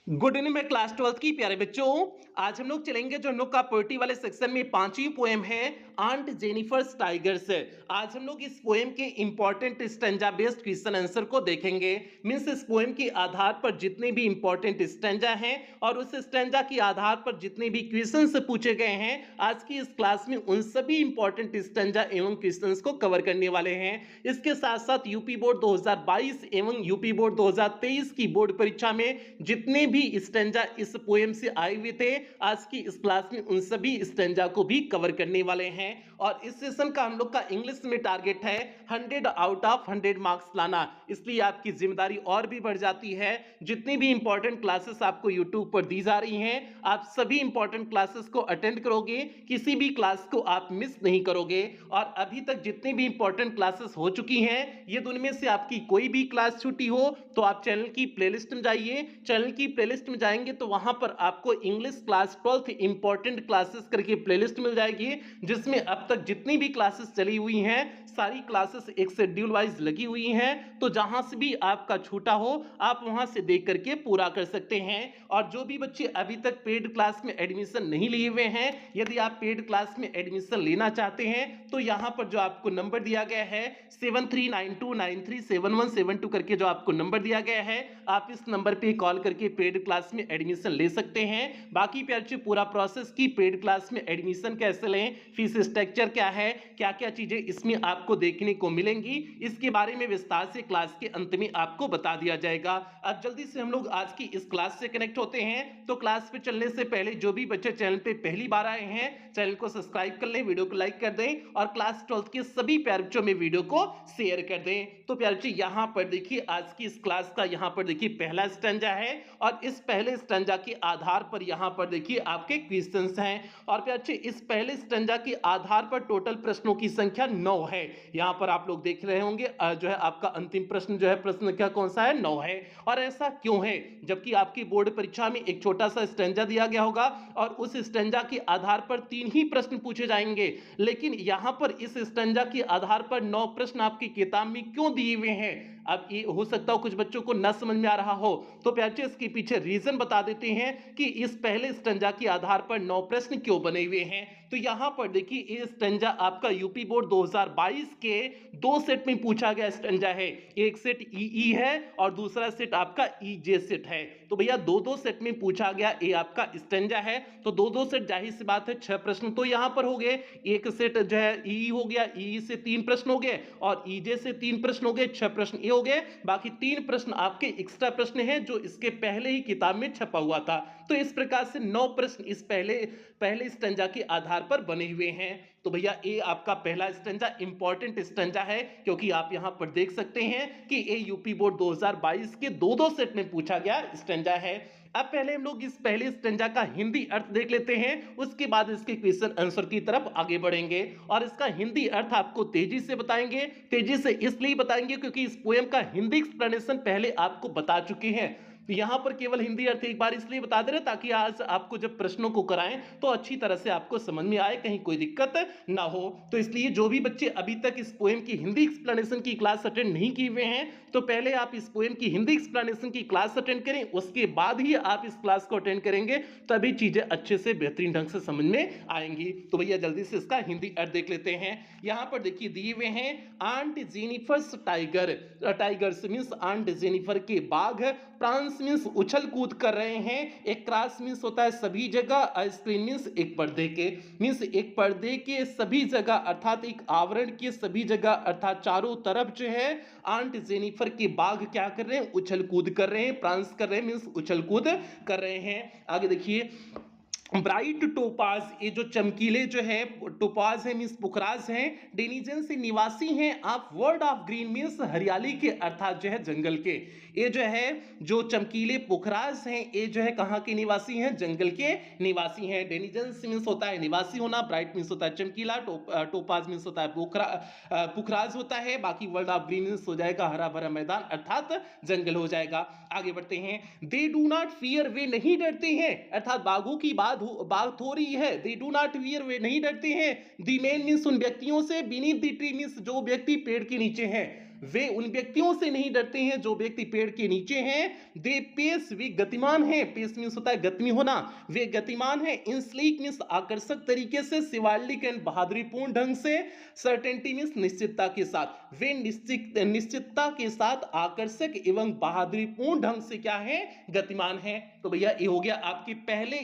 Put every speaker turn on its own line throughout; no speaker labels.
Good evening में class 12th की प्यारे बच्चों। आज हम लोग चलेंगे जो हम लोग का पोएट्री वाले सेक्शन में पांचवी पोएम है आंट जेनिफर्स टाइगर्स। आज हम लोग इस पोएम के important stanza based question answer को देखेंगे। मींस इस पोएम के आधार पर जितने भी इंपॉर्टेंट स्टैंजा हैं और उस स्टैंजा के आधार पर जितने भी क्वेश्चंस पूछे गए हैं आज की इस क्लास में उन सभी इंपॉर्टेंट स्टैंजा एवं क्वेश्चंस को कवर करने वाले हैं। इसके साथ साथ यूपी बोर्ड 2022 एवं यूपी बोर्ड 2023 की बोर्ड परीक्षा में जितने भी स्टैंजा इस पोएम से आए हुए थे आज की इस क्लास में उन सभी स्टैंजा को भी कवर करने वाले हैं। और इस सेशन का हम लोग का इंग्लिश में टारगेट है 100 आउट ऑफ 100 मार्क्स लाना, इसलिए आपकी जिम्मेदारी और भी बढ़ जाती है। जितनी भी इंपॉर्टेंट क्लासेस आपको यूट्यूब पर दी जा रही हैं आप सभी इंपॉर्टेंट क्लासेस को अटेंड करोगे, किसी भी क्लास को आप मिस नहीं करोगे। और अभी तक जितनी भी इंपॉर्टेंट क्लासेस हो चुकी हैं ये उनमें से आपकी कोई भी क्लास छूटी हो तो आप चैनल की प्लेलिस्ट में जाइए। चैनल की प्लेलिस्ट में जाएंगे तो वहां पर आपको English class 12th important classes करके प्लेलिस्ट मिल जाएगी, जिसमें अब तक जितनी भी क्लासेस चली हुई हैं सारी क्लासेस एक शेड्यूल वाइज लगी हुई हैं। तो जहां से भी आपका छूटा हो आप वहां से देख करके पूरा कर सकते हैं। और जो भी बच्चे अभी तक पेड क्लास में एडमिशन नहीं लिए हुए हैं, यदि आप पेड क्लास में एडमिशन लेना चाहते हैं तो यहां पर जो आपको नंबर दिया गया है 7392937172 करके जो आपको नंबर दिया गया है आप इस नंबर पे कॉल करके पेड क्लास में एडमिशन ले सकते हैं। बाकी प्यारे पूरा प्रोसेस की पेड क्लास में एडमिशन कैसे लें, फीस स्ट्रक्चर क्या है, क्या क्या चीजें इसमें आपको देखने को मिलेंगी, इसके बारे में विस्तार से क्लास के अंत में आपको बता दिया जाएगा। अब जल्दी से हम लोग आज की इस क्लास से कनेक्ट होते हैं। तो क्लास पे चलने से पहले जो भी बच्चे चैनल पे पहली बार आए हैं चैनल को सब्सक्राइब कर लें, वीडियो को लाइक कर दें और क्लास 12th के सभी प्यारे बच्चों में वीडियो को शेयर कर दें। तो प्यारे बच्चे यहां पर देखिए आज की इस क्लास का यहां पर देखिए पहला स्टैंजा है और इस पहले स्टैंजा के आधार पर यहां पर देखिए आपके क्वेश्चंस हैं। और प्यारे बच्चे इस पहले स्टैंजा के आधार पर टोटल प्रश्नों की संख्या 9 है। यहां पर आप लोग देख रहे होंगे जो है आपका अंतिम प्रश्न जो है प्रश्न संख्या कौन सा है 9 है। और ऐसा क्यों है जबकि आपकी बोर्ड परीक्षा में एक छोटा सा स्टैंजा दिया गया होगा और उस स्टैंजा के आधार पर 3 ही प्रश्न पूछे जाएंगे, लेकिन यहां पर इस स्टैंजा के आधार पर 9 प्रश्न आपकी किताब में क्यों दिए हुए हैं। अब ये हो सकता हो कुछ बच्चों को न समझ में आ रहा हो तो प्यारे इसके पीछे रीजन बता देते हैं कि इस पहले स्टैंजा के आधार पर 9 प्रश्न क्यों बने हुए हैं। तो यहां पर देखिए ये स्टैंजा आपका यूपी बोर्ड 2022 के 2 सेट में पूछा गया स्टैंजा है। एक सेट ई है और दूसरा सेट आपका ईजे सेट है। तो भैया दो सेट में पूछा गया ये आपका स्टैंजा है तो दो सेट जाहिर सी बात है 6 प्रश्न तो यहां पर हो गए। एक सेट जो है ई हो गया, ई से 3 प्रश्न हो गए और ईजे से 3 प्रश्न हो गए, 6 प्रश्न ये हो गए। बाकी 3 प्रश्न आपके एक्स्ट्रा प्रश्न हैं जो इसके पहले ही किताब में छपा हुआ था। तो इस प्रकार से 9 प्रश्न इस पहले स्टैंजा के आधार पर बने हुए हैं। तो भैया ये आपका पहला स्टैंजा इंपॉर्टेंट स्टैंजा है क्योंकि आप यहां पर देख सकते हैं कि ये यूपी बोर्ड 2022 के दो सेट में पूछा गया स्टैंजा है। अब पहले हम लोग इस पहले स्टैंजा का हिंदी अर्थ देख लेते हैं, उसके बाद इसके क्वेश्चन आंसर की तरफ आगे बढ़ेंगे। और इसका हिंदी अर्थ आपको तेजी से बताएंगे, तेजी से इसलिए बताएंगे क्योंकि इस पोएम का हिंदी एक्सप्लेनेशन पहले आपको बता चुके हैं। तो यहां पर केवल हिंदी अर्थ एक बार इसलिए बता दे रहे ताकि आज आपको जब प्रश्नों को कराएं तो अच्छी तरह से आपको समझ में आए, कहीं कोई दिक्कत ना हो। तो इसलिए जो भी बच्चे अभी तक इस पोएम की हिंदी एक्सप्लेनेशन की क्लास अटेंड नहीं किए हुए हैं तो पहले आप इस पोएम की हिंदी एक्सप्लेनेशन की क्लास अटेंड करें, उसके बाद ही आप इस क्लास को अटेंड करेंगे तभी चीजें अच्छे से बेहतरीन ढंग से समझ में आएंगी। तो भैया जल्दी से इसका हिंदी अर्थ देख लेते हैं। यहां पर देखिए दिए हुए हैं aunt Jennifer's tiger, tigers means aunt Jennifer के बाघ, प्रांस मींस उछल कूद कर रहे हैं, एक क्रॉस मींस होता है सभी जगह, स्क्रीन मींस एक पर्दे के, मींस एक पर्दे के सभी जगह अर्थात एक आवरण के सभी जगह अर्थात चारों तरफ जो है आंट जेनिफर के बाघ क्या कर रहे हैं उछल कूद कर रहे हैं, प्रांस कर रहे हैं मींस उछल कूद कर रहे हैं। आगे देखिए ब्राइट टोपाज, ये जो चमकीले जो है टोपाज है मींस पुखराज हैं, डेनिजन से निवासी हैं आप, वर्ड ऑफ ग्रीन मींस हरियाली के अर्थात जो है जंगल के। ये जो है जो चमकीले पुखराज हैं ये जो है कहां के निवासी हैं, जंगल के निवासी हैं। डेनिजन मींस होता है निवासी होना, ब्राइट मींस होता है चमकीला, टोपाज मींस होता है पुखराज होता है, बाकी वर्ड ऑफ ग्रीन मींस हो जाएगा हरा भरा मैदान अर्थात जंगल हो जाएगा। आगे बढ़ते हैं, दे डू नॉट फियर, वे नहीं डरते हैं अर्थात बाघों की बात हो रही है। दे डू नॉट फियर, वे नहीं डरते हैं। दी मैन मींस उन व्यक्तियों से, बीनीथ द ट्री मींस जो व्यक्ति पेड़ के नीचे हैं। वे उन व्यक्तियों से नहीं डरते हैं जो व्यक्ति पेड़ के नीचे हैं। दे पेस, वे गतिमान हैं, पेस मींस होता है गतिमी होना, वे गतिमान हैं। इन स्लीक मींस आकर्षक तरीके से, शिवालिक एंड बहादुरीपूर्ण ढंग से, सर्टेनिटी मींस निश्चितता के साथ, वे निश्चितता के साथ आकर्षक एवं बहादुरीपूर्ण ढंग से क्या है, गतिमान है। तो भैया ये हो गया आपके पहले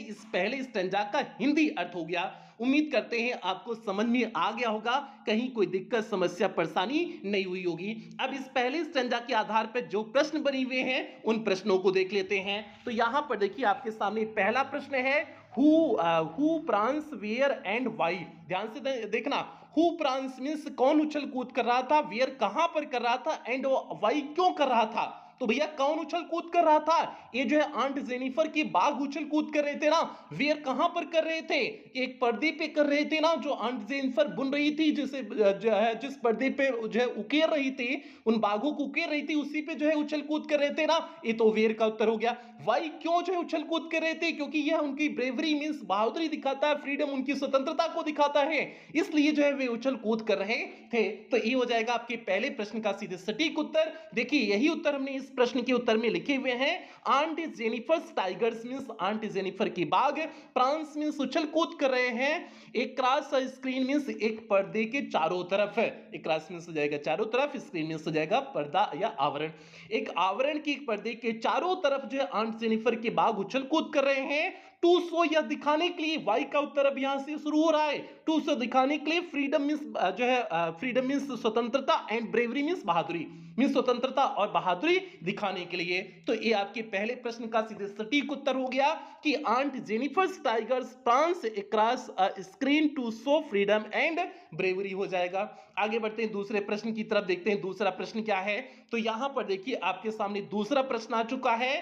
स्टैंजा का हिंदी अर्थ हो गया। उम्मीद करते हैं आपको समझ में आ गया होगा, कहीं कोई दिक्कत समस्या परेशानी नहीं हुई होगी। अब इस पहले स्टैंजा के आधार पर जो प्रश्न बने हुए हैं उन प्रश्नों को देख लेते हैं। तो यहां पर देखिए आपके सामने पहला प्रश्न है, who prance where and why. ध्यान से देखना, हु प्रांस मींस कौन उछल कूद कर रहा था, वेयर कहां पर कर रहा था, एंड वाई क्यों कर रहा था। तो भैया कौन उछल कूद कर रहा था, ये जो है आंट जेनिफर की बाघ उछल कूद कर रहे थे ना। वेयर कहां पर कर रहे थे, एक पर्दे पे कर रहे थे ना, जो आंट जेनिफर बुन रही थी, जिस पर्दे पे जो है उकेर रही थी, उन बाघों को उकेर रही थी, उसी पे जो है उछल कूद कर रहे थे ना। ये तो वेयर का उत्तर हो गया। वाई क्यों जो है उछल कूद कर रहे थे, क्योंकि यह उनकी ब्रेवरी मींस बहादुरी दिखाता है, फ्रीडम उनकी स्वतंत्रता को दिखाता है, इसलिए जो है वे उछल कूद कर रहे थे। तो ये हो जाएगा आपके पहले प्रश्न का सीधे सटीक उत्तर। देखिए यही उत्तर हमने इस प्रश्न के उत्तर में लिखे हुए हैं। Aunt Jennifer's tigers means aunt Jennifer की बाघ, प्रांस मींस उछल कूद कर रहे हैं, एक क्रॉस स्क्रीन मींस एक पर्दे के चारों तरफ है, एक क्रॉस मींस हो जाएगा चारों तरफ, स्क्रीन मींस हो जाएगा पर्दा या आवरण, एक आवरण की पर्दे के चारों तरफ जो है आंट जेनिफर के बाघ उछल कूद कर रहे हैं। टू सो, यह दिखाने के लिए, वाई का उत्तर अब यहां से शुरू हो रहा है, टू सो दिखाने के लिए, फ्रीडम मींस जो है फ्रीडम मींस स्वतंत्रता, एंड ब्रेवरी मींस बहादुरी, मींस स्वतंत्रता और बहादुरी दिखाने के लिए। तो ये आपके पहले प्रश्न का सीधे सटीक उत्तर हो गया कि aunt Jennifer's tigers prance across screen to show freedom and bravery हो जाएगा। आगे बढ़ते हैं दूसरे प्रश्न की तरफ, देखते हैं दूसरा प्रश्न क्या है। तो यहां पर देखिए आपके सामने दूसरा प्रश्न आ चुका है,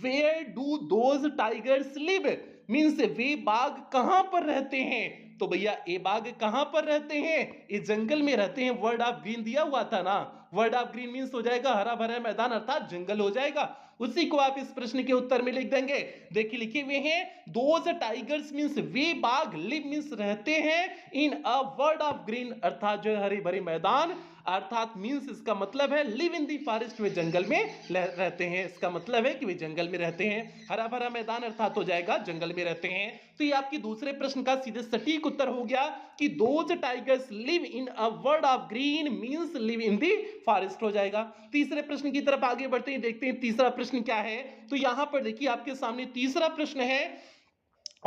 where do those tigers live, means वे बाघ कहां पर रहते हैं। तो भैया ये बाघ कहां पर रहते हैं, ये जंगल में रहते हैं। वर्ड ऑफ ग्रीन दिया हुआ था ना, वर्ड ऑफ ग्रीन मींस हो जाएगा हरा भरा मैदान अर्थात जंगल हो जाएगा, उसी को आप इस प्रश्न के उत्तर में लिख देंगे। देखिए लिखे हुए हैं, दोज टाइगर्स मींस वे बाघ, लिव मींस रहते हैं, इन अ वर्ड ऑफ ग्रीन अर्थात जो हरे भरे मैदान, अर्थात मींस इसका मतलब है लिव इन दी फॉरेस्ट, वे जंगल में रहते हैं, इसका मतलब है कि वे जंगल में रहते हैं। हरा भरा मैदान अर्थात हो जाएगा जंगल में रहते हैं। तो ये आपकी दूसरे प्रश्न का सीधे सटीक उत्तर हो गया कि those tigers live in a word of green means live in the forest हो जाएगा। तीसरे प्रश्न की तरफ आगे बढ़ते हैं, देखते हैं तीसरा प्रश्न क्या है। तो यहां पर देखिए आपके सामने तीसरा प्रश्न है,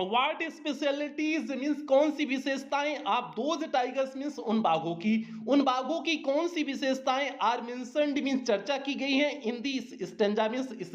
व्हाट स्पेशलिटीज मींस कौन सी विशेषताएं आप दोज टाइगर्स मींस उन बाघों की कौन सी विशेषताएं आर मेंशन्ड मींस चर्चा की गई हैं इन दी स्टैंजा मींस इस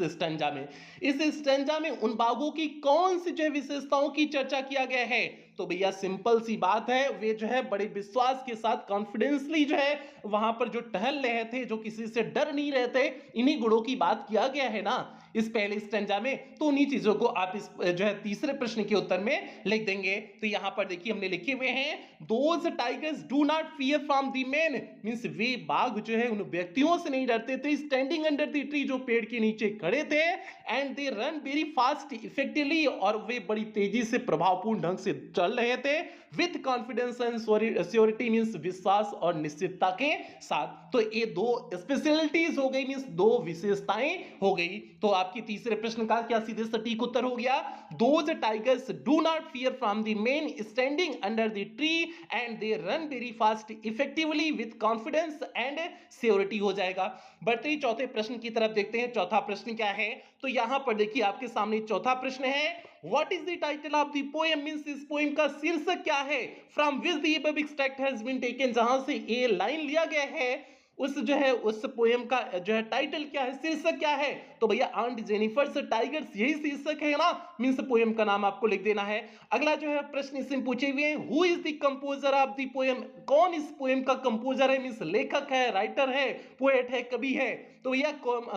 स्टैंजा में उन बाघों की कौन सी जो विशेषताओं की चर्चा किया गया है। तो भैया सिंपल सी बात है, वे जो है बड़े विश्वास के साथ कॉन्फिडेंसली जो है वहां पर जो टहल रहे थे, जो किसी से डर नहीं रहे थे, इन्हीं गुणों की बात किया गया है ना इस पहले स्टैंजा में। तो उन्हीं चीजों को आप इस जो है तीसरे प्रश्न के उत्तर में लिख देंगे। तो यहां पर देखिए हमने लिखे हुए हैं, those tigers do not fear from the man, means वे बाघ जो है उन व्यक्तियों से नहीं डरते थे, स्टैंडिंग अंडर द ट्री, जो पेड़ के नीचे खड़े थे, and they run very fast effectively, और वे बड़ी तेजी से प्रभावपूर्ण ढंग से चल रहे थे, with confidence and surety means विश्वास और निश्चितता के साथ। तो ये दो स्पेशलिटीज हो गई, मींस दो विशेषताएं हो गई। तो आपकी तीसरे प्रश्न का क्या सीधे सटीक उत्तर हो गया, those tigers do not fear from the main standing under the tree and they run very fast effectively with confidence and surety हो जाएगा। बढ़ते ही चौथे प्रश्न की तरफ देखते हैं, चौथा प्रश्न क्या है। तो यहां पर देखिए आपके सामने चौथा प्रश्न है, what is the title of the poem, means इस पोएम का शीर्षक क्या है, from which the above extract has been taken, जहां से ये लाइन लिया गया है उस जो है उस पोएम का जो है टाइटल क्या है, शीर्षक क्या है। तो भैया आंट जेनिफर्स टाइगर्स यही शीर्षक है ना, मींस पोएम का नाम आपको लिख देना है। अगला जो है प्रश्न इसमें पूछे हुए हैं, who is the composer of the poem, कौन इस पोएम का कंपोजर है, मींस लेखक है, राइटर है, पोएट है, कवि है। तो भैया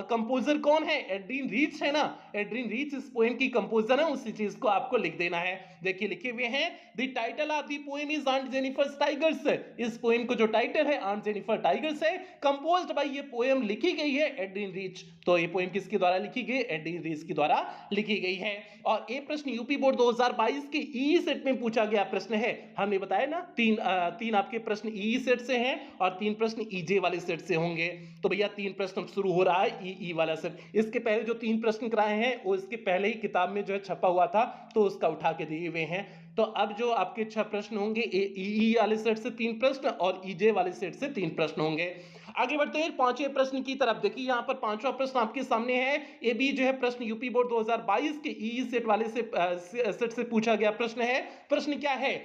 कंपोजर कौन है, एड्रीन रीच है ना, एड्रीन रीच इस पोएम की कंपोजर है, उसी चीज को आपको लिख देना है। देखिए लिखे हुए हैं, the title of the poem is aunt Jennifer's tigers, इस पोएम को जो टाइटल है आंट जेनिफर टाइगर्स है, कंपोज्ड बाय, ये पोएम लिखी गई है एडविन रीच। तो ये पोएम किसके द्वारा लिखी गई? एडविन रीच के द्वारा लिखी गई है। और ये प्रश्न यूपी बोर्ड 2022 के ई सेट में पूछा गया प्रश्न है। हमने बताया ना तीन आपके प्रश्न ई सेट से हैं और 3 प्रश्न ईजे वाले सेट से होंगे। तो भैया 3 प्रश्न शुरू हो रहा है ई वाला सेट। इसके पहले जो 3 प्रश्न कराए हैं वो इसके पहले ही किताब में जो है छपा हुआ था, तो उसका उठा के दिए हुए हैं। तो अब जो आपके 6 प्रश्न होंगे ई वाले सेट से 3 प्रश्न और ईजे वाले सेट से 3 प्रश्न होंगे। आगे बढ़ते हैं 5वें प्रश्न की तरफ। देखिए यहां पर 5वां प्रश्न आपके सामने है। ये भी जो है प्रश्न यूपी बोर्ड 2022 के ई सेट वाले सेट से पूछा गया प्रश्न है। प्रश्न क्या है?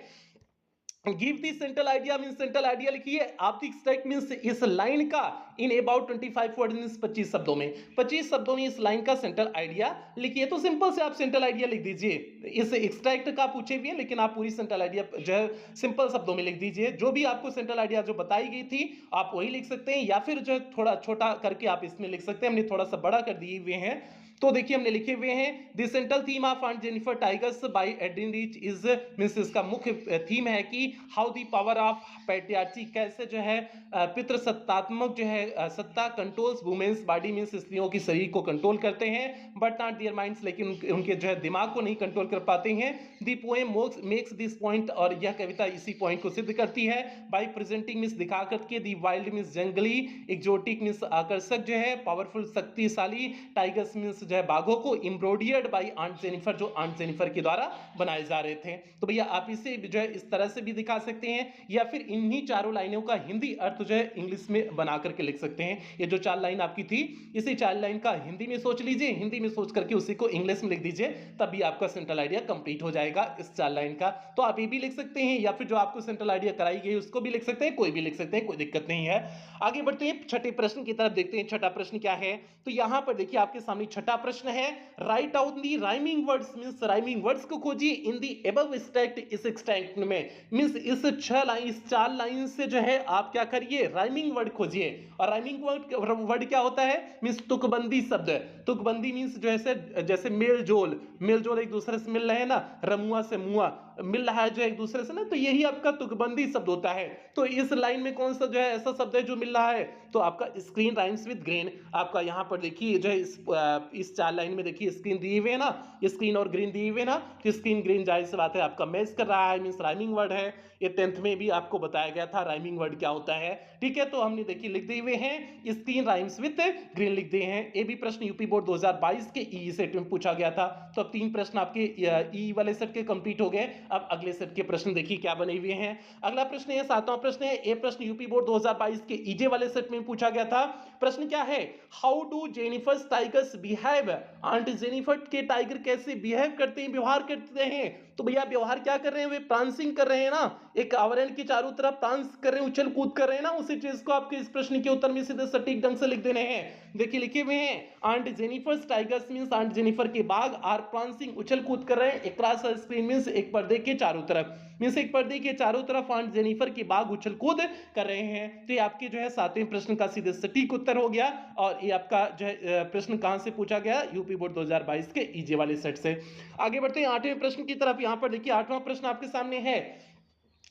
Give the central idea, means central idea लिखिए। आपकी स्ट्राइक मींस इस लाइन का इन अबाउट 25 वर्ड मींस 25 शब्दों में, 25 शब्दों में इस लाइन का सेंट्रल आइडिया लिखिए। तो सिंपल से आप सेंट्रल आइडिया लिख दीजिए। इस एक्सट्रैक्ट का पूछे भी है लेकिन आप पूरी सेंट्रल आइडिया जो है सिंपल शब्दों में लिख दीजिए। जो भी आपको सेंट्रल आइडिया जो बताई गई थी आप वही लिख सकते हैं, या फिर जो है थोड़ा छोटा करके आप इसमें लिख सकते हैं। हमने थोड़ा सा बड़ा कर दिए हुए हैं। तो देखिए हमने लिखे हुए हैं the central theme of on Jennifer tigers bye Edwin reach is, means इसका मुख्य थीम है कि हाउ द पावर ऑफ पैट्रियार्ची, कैसे जो है पितृसत्तात्मक जो है सत्ता कंट्रोल्स वुमेन्स बॉडी, मींस स्त्रियों की शरीर को कंट्रोल करते हैं, बट नॉट देयर माइंड्स, लेकिन उनके जो है दिमाग को नहीं कंट्रोल कर पाते हैं। The poem makes this point, और यह कविता इसी पॉइंट को सिद्ध करती है बाय प्रेजेंटिंग मींस दिखा करके दी वाइल्ड मींस जंगली, एक्जोटिक मींस आकर्षक जो है, पावरफुल शक्तिशाली, टाइगर्स मींस जो है बाघों को, एम्ब्रॉयडर्ड बाय आंट जेनिफर, जो आंट जेनिफर के द्वारा बनाए जा रहे थे। तो भैया आप इसे जो है इस तरह से भी दिखा सकते हैं, या फिर इन्हीं चारों लाइनों का हिंदी अर्थ जो है इंग्लिश में बना करके लिख सकते हैं। ये जो 4 लाइन आपकी थी इसी 4 लाइन का हिंदी में सोच लीजिए, हिंदी में सोच करके उसी को इंग्लिश में लिख दीजिए, तभी आपका सेंट्रल आइडिया कंप्लीट हो जाएगा इस 4 लाइन का। तो आप ये भी लिख सकते हैं, या फिर जो आपको सेंट्रल आइडिया कराई गई उसको भी लिख सकते हैं, कोई भी लिख सकते हैं, कोई दिक्कत नहीं है। आगे बढ़ते हैं 6ठे प्रश्न की तरफ, देखते हैं 6ठा प्रश्न क्या है। तो यहां पर देखिए आपके सामने 6ठा प्रश्न है। Right out the rhyming words, means rhyming words को खोजिए इन दी अबव एक्सट्रैक्ट, इस एक्सट्रैक्ट में मींस इस 4 लाइन से जो है आप क्या करिए, राइमिंग वर्ड खोजिए। और राइमिंग वर्ड क्या होता है? मींस तुकबंदी शब्द। तुकबंदी मींस जो है जैसे मेल जोल एक दूसरे से मिल रहे हैं ना, रमुआ से मुआ मिल रहा है जो एक दूसरे से ना, तो यही आपका तुकबंदी शब्द होता है। तो इस लाइन में कौन सा जो है ऐसा शब्द है जो मिल रहा है? तो आपका स्क्रीन राइम्स विद ग्रीन। आपका यहाँ पर देखिए जो है इस 4 लाइन में देखिए स्क्रीन दिए हुए ना, स्क्रीन और ग्रीन दिए हुए ना, तो स्क्रीन ग्रीन जाहिर सी बात है आपका मैच कर रहा है, मींस राइमिंग वर्ड है। ये 10th में भी आपको बताया गया था राइमिंग वर्ड क्या होता है। ठीक है, तो हमने देखिए लिख दिए हुए हैं स्क्रीन राइम्स विद ग्रीन लिख दिए हैं। ये भी प्रश्न यूपी बोर्ड 2022 के ई सेट में पूछा गया था। तो अब 3 प्रश्न आपके ई वाले सेट के कंप्लीट हो गए। अब अगले सेट के प्रश्न देखिए क्या बने हुए हैं। अगला प्रश्न है 7वां प्रश्न है। ये प्रश्न यूपी बोर्ड 2022 के ईजे वाले सेट में पूछा गया था। प्रश्न क्या है? How do Jennifer's tigers behave, aunt Jennifer के टाइगर कैसे बिहेव करते हैं, व्यवहार करते हैं। तो भैया व्यवहार क्या कर रहे हैं? वे प्रांसिंग कर रहे हैं ना, एक आवरण के चारों तरफ प्रांस कर रहे हैं, उछल कूद कर रहे हैं ना, उसी चीज को आपके इस प्रश्न के उत्तर में सीधे सटीक ढंग से लिख देने हैं। देखिए लिखे हुए हैं aunt Jennifer's tigers means aunt Jennifer के बाघ आर प्रांसिंग उछल कूद कर रहे हैं अक्रॉस स्क्रीन मींस एक पर्दे के चारों तरफ, मींस एक पर्दे के चारों तरफ आंट जेनिफर के बाघ उछल कूद कर रहे हैं। तो ये आपके जो है 7वें प्रश्न का सीधे सटीक उत्तर हो गया। और ये आपका जो है प्रश्न कहां से पूछा गया? यूपी बोर्ड 2022 के ईजे वाले सेट से। आगे बढ़ते हैं 8वें प्रश्न की तरफ। यहां पर देखिए 8वां प्रश्न आपके सामने है।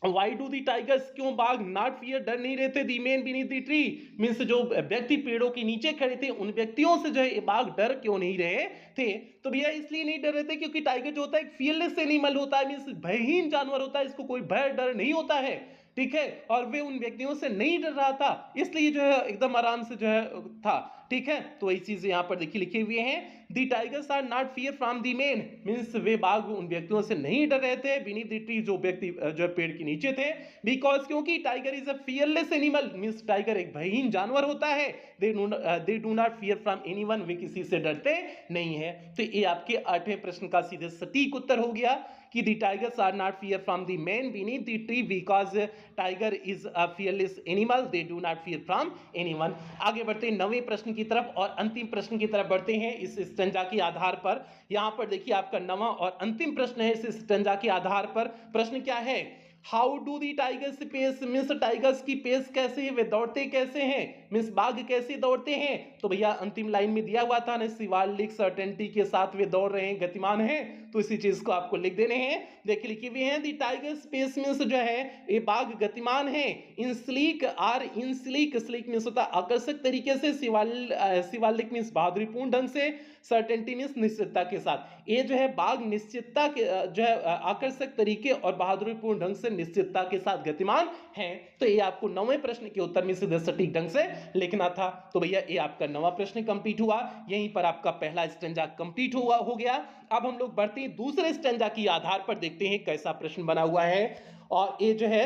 Why do the tigers, क्यों बाघ नॉट फियर डर नहीं रहते, दी man beneath the tree, means जो व्यक्ति पेड़ों के नीचे खड़े थे उन व्यक्तियों से जो है बाघ डर क्यों नहीं रहे थे? तो भैया इसलिए नहीं डर रहे थे क्योंकि टाइगर जो होता है एक फियरलेस एनिमल होता है, मींस भयहीन जानवर होता है, इसको कोई भय डर नहीं होता है। ठीक है, और वे उन व्यक्तियों से नहीं डर रहा था, इसलिए जो है एकदम आराम से जो है था। ठीक है, तो वही चीज यहाँ पर देखिए लिखे हुए हैं the tigers are not fear from the man, means वे बाघ उन व्यक्तियों से नहीं डर रहे थे बीनीथ द ट्री, जो व्यक्ति जो पेड़ के नीचे थे। बिकॉज क्योंकि tiger is a fearless animal, means tiger एक भयहीन जानवर होता है। They do not fear from anyone, वे किसी से डरते नहीं है। तो ये आपके 8वें प्रश्न का सीधे सटीक उत्तर हो गया कि the tigers are not fear from the man beneath the tree because tiger is a fearless animal, they do not fear from anyone. आगे बढ़ते हैं 9वें प्रश्न की तरफ और अंतिम प्रश्न की तरफ बढ़ते हैं इस स्टंजा के आधार पर। यहां पर देखिए आपका 9वां और अंतिम प्रश्न है इस स्टंजा के आधार पर। प्रश्न क्या है? How do the tigers pace, means tigers की पेस कैसे है, वे दौड़ते कैसे हैं, मीन्स बाघ कैसे दौड़ते हैं। तो भैया अंतिम लाइन में दिया हुआ था ना, शिवालिक सर्टेनिटी के साथ वे दौड़ रहे हैं, गतिमान हैं, तो इसी चीज को आपको लिख देने हैं। देखिए लिखे हुए हैं दी टाइगर्स पेस मीन्स जो है ये बाघ गतिमान है, in sleek are in sleek, sleek means होता है आकर्षक तरीके से, शिवालिक मीन्स बहादुरीपूर्ण ढंग से, सर्टेनिटी मीन्स निश्चितता के साथ। ये जो है बाघ निश्चितता के जो है आकर्षक तरीके और बहादुरीपूर्ण ढंग से निश्चितता के साथ गतिमान हैं। तो ये आपको 9वें प्रश्न के उत्तर में सीधे सटीक ढंग से लिखना था। तो भैया ये आपका 9वां प्रश्न कंप्लीट हुआ, यहीं पर आपका पहला स्टेंजा कंप्लीट हो गया। अब हम लोग बढ़ते हैं दूसरे स्टेंजा के आधार पर, देखते हैं कैसा प्रश्न बना हुआ है। और ये जो है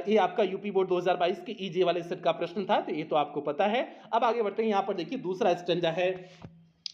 ये आपका यूपी बोर्ड 2022 के ईजी वाले सेट का प्रश्न था, तो ये तो आपको पता है। अब आगे बढ़ते हैं, यहां पर देखिए दूसरा स्टेंजा है।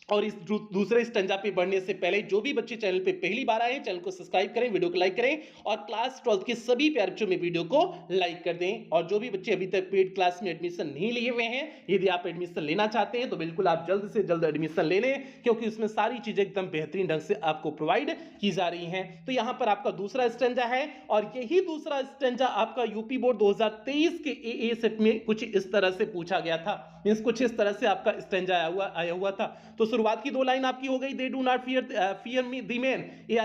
और इस दूसरे स्टेंजा पे बढ़ने से पहले जो भी बच्चे चैनल पे पहली बार आए हैं, चैनल को सब्सक्राइब करें, वीडियो को लाइक करें और क्लास 12 के सभी प्यारे बच्चों में वीडियो को लाइक कर दें। और जो भी बच्चे अभी तक पेड क्लास में एडमिशन नहीं लिए हुए हैं, यदि आप एडमिशन लेना चाहते हैं तो बिल्कुल आप जल्द से जल्द एडमिशन ले लें, क्योंकि उसमें सारी चीजें एकदम बेहतरीन ढंग से आपको प्रोवाइड की जा रही हैं। तो यहाँ पर आपका दूसरा स्टेंजा है, और यही दूसरा स्टेंजा आपका यूपी बोर्ड 2023 के ए सेट में कुछ इस तरह से पूछा गया था, मींस कुछ इस तरह से आपका स्टेंजा आया हुआ था। तो शुरुआत की 2 लाइन आपकी हो गई, दे do not fear me the man, ये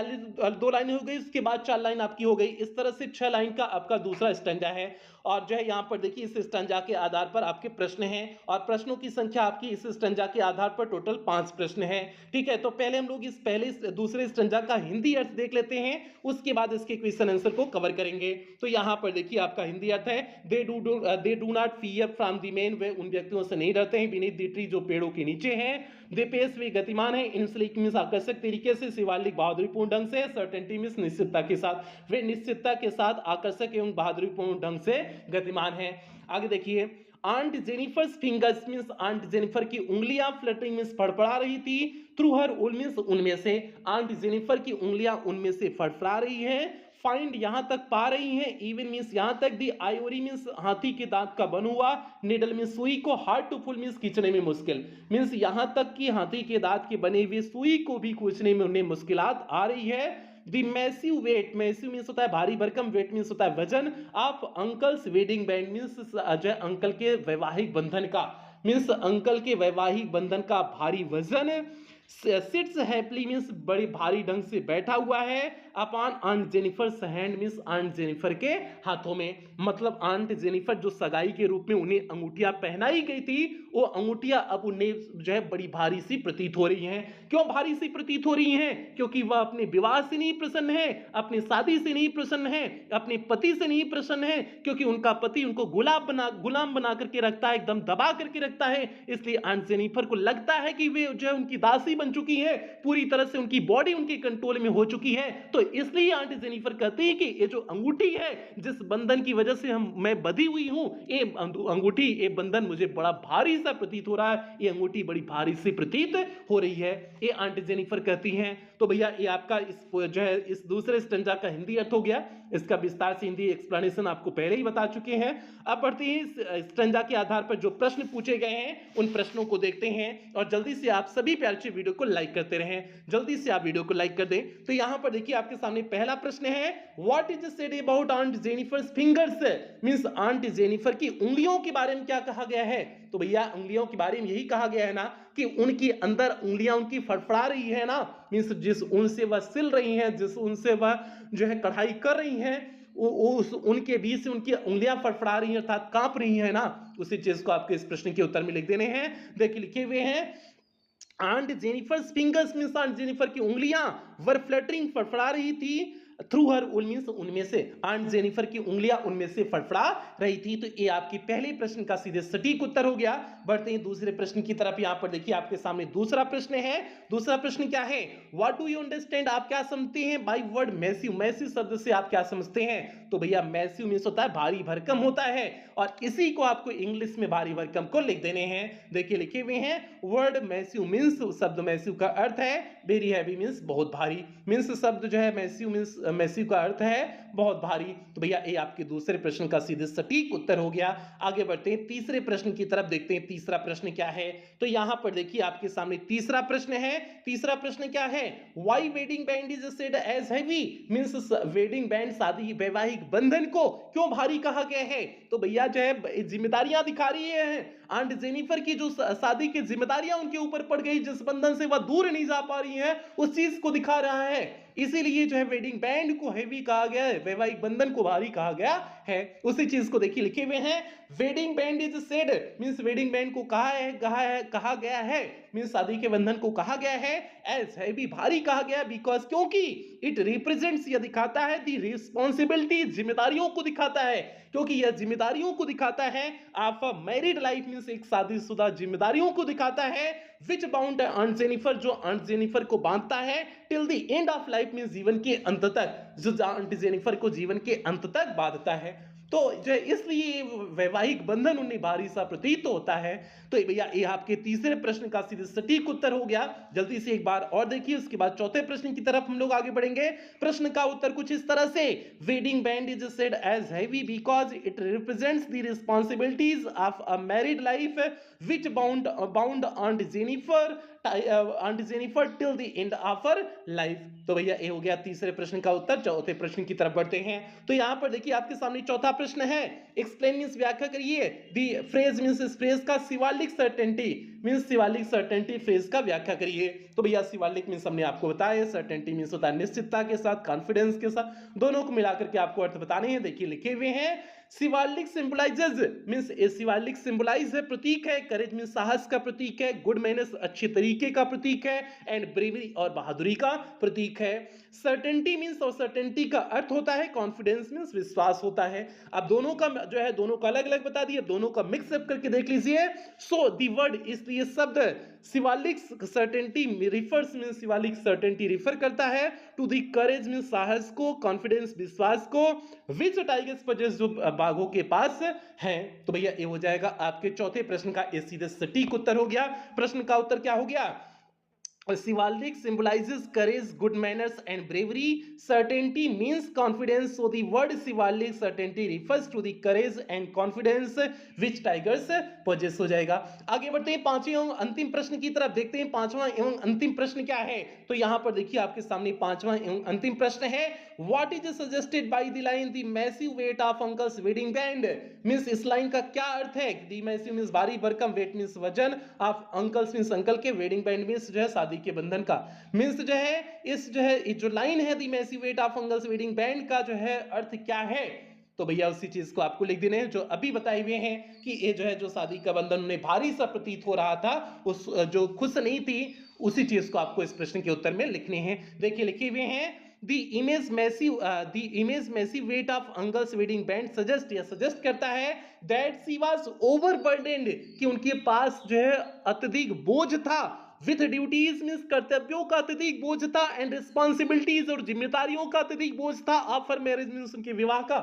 2 लाइन हो गई, इसके बाद 4 लाइन आपकी हो गई। इस तरह से 6 लाइन का आपका दूसरा स्टेंजा है। और जो है यहाँ पर देखिए इस स्टेंजा के आधार पर आपके प्रश्न हैं, और प्रश्नों की संख्या आपकी इस स्टेंजा के आधार पर टोटल 5 प्रश्न हैं। ठीक है, तो पहले हम लोग इस दूसरे स्टेंजा का हिंदी अर्थ देख लेते हैं, उसके बाद इसके क्वेश्चन आंसर को कवर करेंगे। तो यहाँ पर देखिए आपका हिंदी अर्थ है, they do not fear from the man, वे उन व्यक्तियों से नहीं डरते हैं, बीनीथ द ट्री जो पेड़ों के नीचे हैं, दे पेस वे गतिमान है, इन स्लीक मींस आकर्षक तरीके से, शिवालिक बहादुरीपूर्ण ढंग से, सर्टेनिटी मींस निश्चितता के साथ, वे निश्चितता के साथ आकर्षक एवं बहादुरीपूर्ण ढंग से गतिमान है। आगे देखिए, aunt Jennifer's fingers means aunt Jennifer की उंगलियां, फ्लटरिंग मींस फड़फड़ा रही थी, थ्रू हर उल मींस उनमें से, आंट जेनिफर की उंगलियां उनमें से फड़फड़ा रही हैं, फाइंड यहां तक पा रही हैं, इवन मींस यहां तक, दी आइवरी मींस हाथी के दांत का बन हुआ, निडल मींस सुई को, हार्ड टू फुल मींस खींचने में मुश्किल, मींस यहां तक कि हाथी के दांत के बने हुए सुई को भी खींचने में उन्हें मुश्किलात आ रही है। The massive weight, massive means होता है भारी भरकम, वेट मींस होता है वजन, of uncle's wedding band means Ajay uncle के वैवाहिक बंधन का, मींस अंकल के वैवाहिक बंधन का भारी वजन, सिट्स हैप्पीली मींस बड़ी भारी ढंग से बैठा हुआ है, upon aunt Jennifer's hand means aunt Jennifer के हाथों में, मतलब आंट जेनिफर जो सगाई के रूप में उन्हें अंगूठियां पहनाई गई थी, वो अंगूठियां अब उन्हें जो है बड़ी भारी सी प्रतीत हो रही हैं। क्यों भारी सी प्रतीत हो रही हैं? क्योंकि वह अपने विवाह से नहीं प्रसन्न है, अपनी शादी से नहीं प्रसन्न है, अपने पति से नहीं प्रसन्न है, क्योंकि उनका पति उनको गुलाम बना करके रखता है, एकदम दबा करके रखता है। इसलिए आंट जेनिफर को लगता है कि वे जो है उनकी दासी बन चुकी है, पूरी तरह से उनकी बॉडी उनके कंट्रोल में हो चुकी है। तो इसलिए आंट जेनिफर कहती है कि ये जो अंगूठी है, जिस बंधन की वजह से मैं बंधी हुई हूं, ये अंगूठी, ये बंधन मुझे बड़ा भारी सा प्रतीत हो रहा है, ये अंगूठी बड़ी भारी सी प्रतीत हो रही है, ये आंट जेनिफर कहती हैं। तो भैया ये आपका जो है इस दूसरे स्टेंजा का हिंदी अर्थ हो गया। इसका विस्तार से हिंदी एक्सप्लेनेशन आपको पहले ही बता चुके हैं। अब बढ़ते हैं इस स्टेंजा के आधार पर जो प्रश्न पूछे गए हैं, उन प्रश्नों को देखते हैं। और जल्दी से आप सभी प्यारे से वीडियो को लाइक करते रहें, जल्दी से आप वीडियो को लाइक कर दें। तो यहां पर देखिए आपके सामने पहला प्रश्न है, what is said about aunt Jennifer's fingers, means aunt Jennifer की उंगलियों के बारे में क्या कहा गया है? तो भैया उंगलियों के बारे में यही कहा गया है ना कि उनकी अंदर उंगलियां उनकी फड़फड़ा रही है ना, मींस जिस ऊन से वह सिल रही हैं, जिस ऊन से वह जो है कढ़ाई कर रही हैं, उस उनके बीच से उनकी उंगलियां फड़फड़ा रही हैं, अर्थात कांप रही हैं ना। उसी चीज को आपके इस प्रश्न के उत्तर में लिख देने हैं। देखिए लिखे हुए हैं, aunt Jennifer's fingers means aunt Jennifer की उंगलियां वर फ्लटरिंग फड़फड़ा रही थी, थ्रू हर उल मींस उनमें से, आंट जेनिफर की उंगलियां उनमें से फड़फड़ा रही थी। तो ये आपके पहले प्रश्न का सीधे सटीक उत्तर हो गया। बढ़ते हैं दूसरे प्रश्न की तरफ। यहां पर देखिए आपके सामने दूसरा प्रश्न है। दूसरा प्रश्न क्या है? व्हाट डू यू अंडरस्टैंड, आप क्या समझते हैं बाय वर्ड मैसिव, मैसिव शब्द से आप क्या समझते हैं? तो भैया मैसिव मींस होता है भारी भरकम होता है, और इसी को आपको इंग्लिश में भारी भरकम को लिख देने हैं। देखिए लिखे हुए हैं, वर्ड मैसिव मींस, शब्द मैसिव का अर्थ है वेरी हैवी मींस बहुत भारी, मींस शब्द जो है मैसिव मींस मैसिव का अर्थ है बहुत भारी। तो भैया ये आपके दूसरे प्रश्न का सीधे सटीक उत्तर हो गया। आगे बढ़ते हैं तीसरे प्रश्न की तरफ, देखते हैं तीसरा प्रश्न क्या है। तो यहां पर देखिए आपके सामने तीसरा प्रश्न है। तीसरा प्रश्न क्या है, why wedding band is said as heavy, means wedding band शादी वैवाहिक बंधन को क्यों भारी कहा गया है। तो भैया जो है जिम्मेदारियां दिखा रही है, आंट जेनिफर की जो शादी की जिम्मेदारियां उनके ऊपर पड़ गई, जिस बंधन से वह दूर नहीं जा पा रही है उस चीज को दिखा रहा है। इसीलिए जो है वेडिंग बैंड को हैवी कहा गया है, वैवाहिक बंधन को भारी कहा गया है। उसी चीज को देखिए लिखे हुए हैं, wedding band is said, means wedding band को कहा गया है, मींस शादी के बंधन को कहा गया है एज हैवी, भारी कहा गया, बिकॉज क्योंकि इट रिप्रेजेंट्स, यह दिखाता है, दी रिस्पॉन्सिबिलिटी, जिम्मेदारियों को दिखाता है, क्योंकि यह जिम्मेदारियों को दिखाता है of a married life, means एक शादीशुदा जिम्मेदारियों को दिखाता है, विच बाउंड आंट जेनिफर, जो आंट जेनिफर को बांधता है, till the end of life, means जीवन के अंत तक, जो आंट जेनिफर को जीवन के अंत तक बांधता है। तो जो इसलिए वैवाहिक बंधन उन्हें भारी सा प्रतीत होता है। तो भैया ये आपके तीसरे प्रश्न का सीधे सटीक उत्तर हो गया। जल्दी से एक बार और देखिए, उसके बाद चौथे प्रश्न की तरफ हम लोग आगे बढ़ेंगे। प्रश्न का उत्तर कुछ इस तरह से, wedding band is said as heavy because it represents the responsibilities of a married life which bound aunt Jennifer till the end of her life. तो भैया ये हो गया तीसरे प्रश्न का उत्तर। चौथे प्रश्न की तरफ बढ़ते हैं। तो यहां पर देखिए आपके सामने चौथा प्रश्न है, एक्सप्लेन मींस व्याख्या करिए, दी फ्रेज मींस इस फ्रेज का Shivalik certainty, means Shivalik certainty phrase का व्याख्या करिए। तो भैया शिवालिक मींस हमने आपको बताया, सर्टेनिटी मींस होता है निश्चितता के साथ, कॉन्फिडेंस के साथ, दोनों को मिलाकर के आपको अर्थ बताने हैं। देखिए लिखे हुए हैं, chivalric symbolises, means chivalric symbolise है, प्रतीक है, करेज मींस साहस का प्रतीक है, गुड मैनर्स अच्छे तरीके का प्रतीक है, एंड ब्रेवरी और बहादुरी का प्रतीक है। सर्टेनिटी मींस, और सर्टेनिटी का अर्थ होता है कॉन्फिडेंस मींस विश्वास होता है। अब दोनों का जो है दोनों को अलग अलग बता दिए, दोनों का मिक्स अप करके देख लीजिए। सो दी वर्ड, इसलिए शब्द Shivalik certainty refers means Shivalik certainty refer करता है टू दी करेज मींस साहस को, कॉन्फिडेंस विश्वास को, विच टाइगर्स पजेस जो बाघों के पास है। तो भैया ये हो जाएगा आपके चौथे प्रश्न का ये सीधे सटीक उत्तर हो गया। प्रश्न का उत्तर क्या हो गया, Shivalik symbolizes courage, good manners and bravery. Certainty means confidence. So the word Shivalik certainty refers to the courage and confidence which tigers possess हो जाएगा। आगे बढ़ते हैं पांचवें एवं अंतिम प्रश्न की तरफ, देखते हैं पांचवा एवं अंतिम प्रश्न क्या है। तो यहाँ पर देखिए आपके सामने पांचवा एवं अंतिम प्रश्न है, What is suggested by the line the massive weight of uncle's wedding band? Means इस लाइन का क्या अर्थ है, the massive मींस भारी भरकम, weight मींस वजन, of uncles मींस अंकल के, wedding band मींस जो है शादी के बंधन का, मींस जो है इस जो है जो लाइन है the massive weight of uncle's wedding band का जो है अर्थ क्या है। तो भैया उसी चीज को आपको लिख देने हैं जो अभी बताए हुए हैं कि ये जो है जो शादी का बंधन उन्हें भारी सा प्रतीत हो रहा था, उस जो खुश नहीं थी, उसी चीज को आपको इस प्रश्न के उत्तर में लिखने हैं। देखिए लिखे हुए हैं, The image massive weight of uncle's wedding band suggest करता है that she was overburdened, कि उनके पास जो है अत्यधिक बोझ था, विथ ड्यूटीज मींस कर्तव्यों का अत्यधिक बोझ था, एंड रिस्पॉन्सिबिलिटीज और जिम्मेदारियों का अत्यधिक बोझ था, आफ्टर मैरिज मींस उनके विवाह का,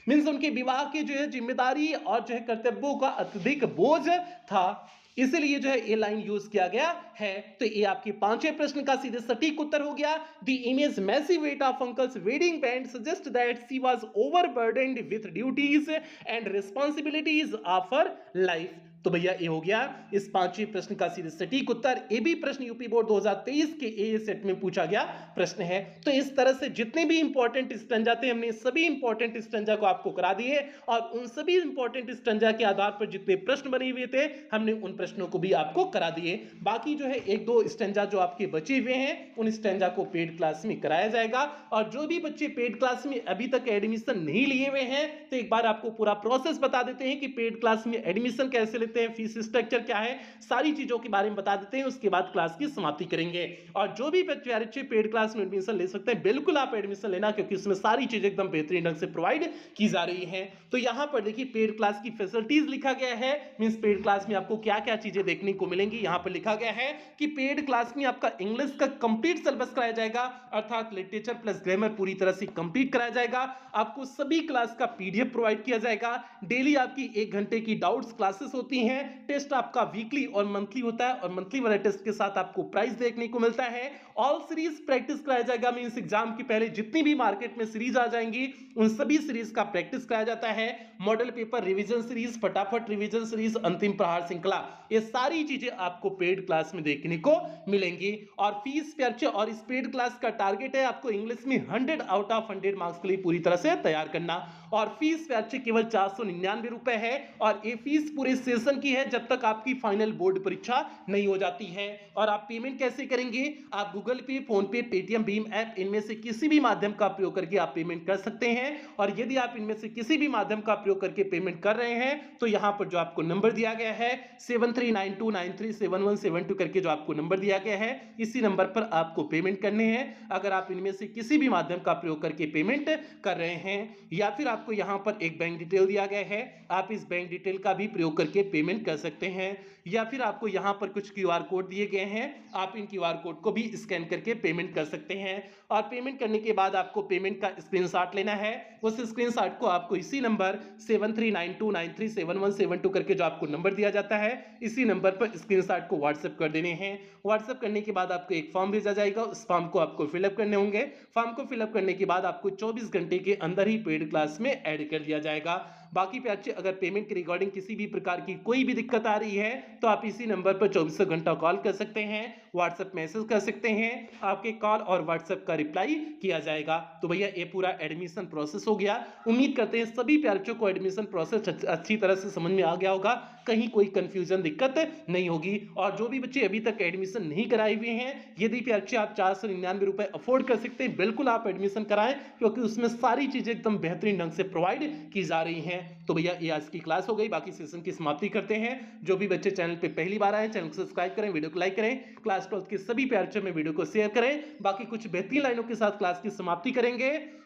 मींस उनके विवाह की जो है जिम्मेदारी और जो है कर्तव्यों का अत्यधिक बोझ था, इसलिए जो है ये लाइन यूज किया गया है। तो ये आपके पांचवें प्रश्न का सीधे सटीक उत्तर हो गया। The image massive weight of uncle's wedding band suggest that she was overburdened with duties and responsibilities of her life. तो भैया ये हो गया इस पांचवें प्रश्न का सीधे सटीक उत्तर। ये भी प्रश्न यूपी बोर्ड 2023 के ए सेट में पूछा गया प्रश्न है। तो इस तरह से जितने भी इंपॉर्टेंट स्टंजा थे हमने सभी इंपॉर्टेंट स्टंजा को आपको करा दिए, और उन सभी इंपॉर्टेंट स्टंजा के आधार पर जितने प्रश्न बने हुए थे हमने उन प्रश्नों को भी आपको करा दिए। बाकी जो है एक दो स्टंजा जो आपके बचे हुए हैं उन स्टंजा को पेड क्लास में कराया जाएगा। और जो भी बच्चे पेड क्लास में अभी तक एडमिशन नहीं लिए हुए हैं तो एक बार आपको पूरा प्रोसेस बता देते हैं कि पेड क्लास में एडमिशन कैसे लेते हैं, फीस स्ट्रक्चर क्या है, सारी चीजों के बारे में बता देते हैं। उसके बाद क्लास की समाप्ति करेंगे। और जो भी बच्चे पेड क्लास में एडमिशन ले सकते हैं बिल्कुल आप एडमिशन लेना, क्योंकि उसमें सारी चीजें एकदम बेहतरीन ढंग से प्रोवाइड की जा रही हैं। तो यहां पर देखिए पेड क्लास की फैसिलिटीज लिखा गया है, मींस पेड क्लास में आपको क्या क्या चीजें देखने को मिलेंगी। यहां पर लिखा गया है कि पेड क्लास में आपका इंग्लिश का कंप्लीट सिलेबस कराया जाएगा, अर्थात लिटरेचर प्लस ग्रामर पूरी तरह से कंप्लीट कराया जाएगा। आपको सभी क्लास का पीडीएफ प्रोवाइड किया जाएगा। डेली आपकी 1 घंटे की डाउट्स क्लासेस होती हैं। टेस्ट आपका वीकली और मंथली होता है और मंथली वाले टेस्ट के साथ आपको प्राइस देखने को मिलता है। ऑल सीरीज प्रैक्टिस कराया जाएगा, मींस एग्जाम के पहले जितनी भी मार्केट में सीरीज आ जाएंगी उन सभी सीरीज का प्रैक्टिस कराया जाता है। मॉडल पेपर, रिवीजन सीरीज, फटाफट रिवीजन सीरीज, अंतिम प्रहार श्रृंखला, ये सारी चीजें आपको पेड क्लास में देखने को मिलेंगी। और फीस पे और इस पेड क्लास का टारगेट है आपको इंग्लिश में 100 आउट ऑफ 100 मार्क्स के लिए पूरी तरह से तैयार करना। और फीस पे केवल 499 रुपए है और ये फीस पूरे सेशन की है जब तक आपकी फाइनल बोर्ड परीक्षा नहीं हो जाती है। और आप पेमेंट कैसे करेंगे? आप गूगल पे, फोन पे, पेटीएम, भीम ऐप, इनमें से किसी भी माध्यम का प्रयोग करके आप पेमेंट कर सकते हैं। और यदि आप इनमें से किसी भी माध्यम का प्रयोग करके पेमेंट कर रहे हैं तो यहां पर जो आपको नंबर दिया गया है 7392937172 करके जो आपको नंबर दिया गया है, इसी नंबर पर आपको पेमेंट करने हैं। अगर आप इनमें से किसी भी माध्यम का प्रयोग करके पेमेंट कर रहे हैं, या फिर आपको यहां पर एक बैंक डिटेल दिया गया है, आप इस बैंक डिटेल का भी प्रयोग करके पेमेंट कर सकते हैं। या फिर आपको यहां पर कुछ क्यूआर कोड दिए गए हैं, आप इन क्यूआर कोड को भी स्कैन करके पेमेंट कर सकते हैं। और पेमेंट करने के बाद आपको पेमेंट का स्क्रीनशॉट लेना है। उस स्क्रीनशॉट को आपको इसी नंबर 7392937172 करके जो आपको नंबर दिया जाता है, इसी नंबर पर स्क्रीनशॉट को व्हाट्सएप कर देने हैं। व्हाट्सएप करने के बाद आपको एक फॉर्म भेजा जाएगा, उस फॉर्म को आपको फिलअप करने होंगे। फॉर्म को फिलअप करने के बाद आपको 24 घंटे के अंदर ही पेड क्लास में ऐड कर दिया जाएगा। बाकी पे अच्छे, अगर पेमेंट के रिगार्डिंग किसी भी प्रकार की कोई भी दिक्कत आ रही है तो आप इसी नंबर पर 24 घंटा कॉल कर सकते हैं, व्हाट्सएप मैसेज कर सकते हैं, आपके कॉल और व्हाट्सएप का रिप्लाई किया जाएगा। तो भैया ये पूरा एडमिशन प्रोसेस हो गया। उम्मीद करते हैं सभी प्यारों को एडमिशन प्रोसेस अच्छी तरह से समझ में आ गया होगा, कहीं कोई कंफ्यूजन दिक्कत नहीं होगी। और जो भी बच्चे अभी तक एडमिशन नहीं कराए हुए हैं, यदि प्यारे आप 499 रुपए अफोर्ड कर सकते हैं, बिल्कुल आप एडमिशन कराएं, क्योंकि उसमें सारी चीजें एकदम बेहतरीन ढंग से प्रोवाइड की जा रही हैं। तो भैया ये आज की क्लास हो गई, बाकी सेशन की समाप्ति करते हैं। जो भी बच्चे चैनल पे पहली बार आए, चैनल को सब्सक्राइब करें, वीडियो को लाइक करें, क्लास 12 के सभी प्यारे में वीडियो को शेयर करें। बाकी कुछ बेहतरीन लाइनों के साथ क्लास की समाप्ति करेंगे।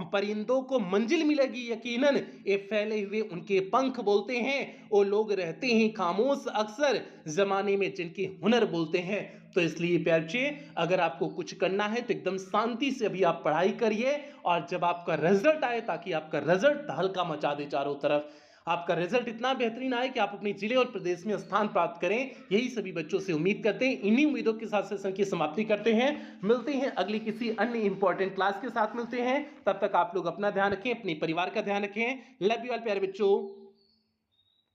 परिंदों को मंजिल मिलेगी यकीनन, ये फैले हुए उनके पंख बोलते हैं, वो लोग रहते हैं खामोश अक्सर जमाने में जिनके हुनर बोलते हैं। तो इसलिए प्यारे, अगर आपको कुछ करना है तो एकदम शांति से अभी आप पढ़ाई करिए, और जब आपका रिजल्ट आए, ताकि आपका रिजल्ट तहलका मचा दे चारों तरफ, आपका रिजल्ट इतना बेहतरीन आए कि आप अपने जिले और प्रदेश में स्थान प्राप्त करें, यही सभी बच्चों से उम्मीद करते हैं। इन्हीं उम्मीदों के साथ सेशन की समाप्ति करते हैं। मिलते हैं अगली किसी अन्य इंपॉर्टेंट क्लास के साथ मिलते हैं। तब तक आप लोग अपना ध्यान रखें, अपने परिवार का ध्यान रखें। लव यू ऑल प्यारे बच्चों।